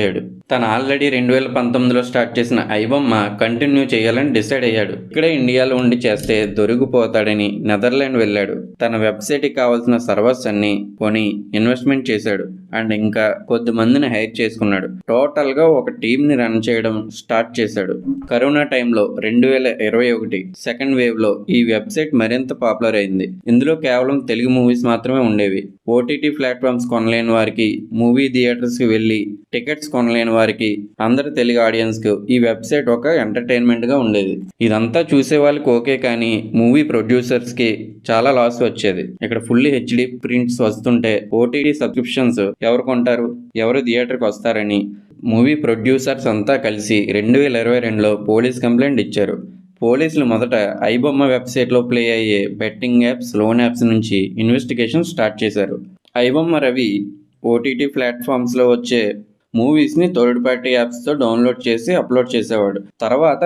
అయ్యాడు. తను already 2019లో start చేసిన ఐబొమ్మ కంటిన్యూ చేయాలని డిసైడ్ అయ్యాడు. ఇక్కడే ఇండియాలో ఉండి చేస్తే దొరికిపోతాడని నెదర్లాండ్ వెళ్ళాడు. తన వెబ్సైట్కి కావాల్సిన సర్వర్స్ అన్ని కొని ఇన్వెస్ట్మెంట్ చేశాడు అండ్ ఇంకా కొద్ది మందిని హైర్ చేసుకున్నాడు. టోటల్గా ఒక టీంని రన్ చేయడం స్టార్ట్ చేశాడు. కరోనా టైంలో 2021 సెకండ్ వేవ్లో ఈ వెబ్సైట్ మరింత పాపులర్ అయింది. ఇందులో కేవలం తెలుగు మూవీస్ మాత్రమే ఉండేవి. ఓటీటీ ప్లాట్ఫామ్స్ కొనలేని వారికి, మూవీ థియేటర్స్కి వెళ్ళి టికెట్స్ కొనలేని వారికి, అందరు తెలుగు ఆడియన్స్కు ఈ వెబ్సైట్ ఒక ఎంటర్టైన్మెంట్గా ఉండేది. ఇదంతా చూసే వాళ్ళకి ఓకే, కానీ మూవీ ప్రొడ్యూసర్స్కి చాలా లాస్ వచ్చేది. ఇక్కడ ఫుల్లీ హెచ్డి ప్రింట్స్ వస్తుంటే ఓటీటీ సబ్స్క్రిప్షన్స్ ఎవరు కొంటారు, ఎవరు థియేటర్కి వస్తారని మూవీ ప్రొడ్యూసర్స్ అంతా కలిసి 2022లో పోలీస్ కంప్లైంట్ ఇచ్చారు. పోలీసులు మొదట ఐబొమ్మ వెబ్సైట్లో ప్లే అయ్యే బెట్టింగ్ యాప్స్, లోన్ యాప్స్ నుంచి ఇన్వెస్టిగేషన్ స్టార్ట్ చేశారు. ఐబొమ్మ రవి ఓటీటీ ప్లాట్ఫామ్స్లో వచ్చే మూవీస్ని థర్డ్ పార్టీ యాప్స్తో డౌన్లోడ్ చేసి అప్లోడ్ చేసేవాడు. తర్వాత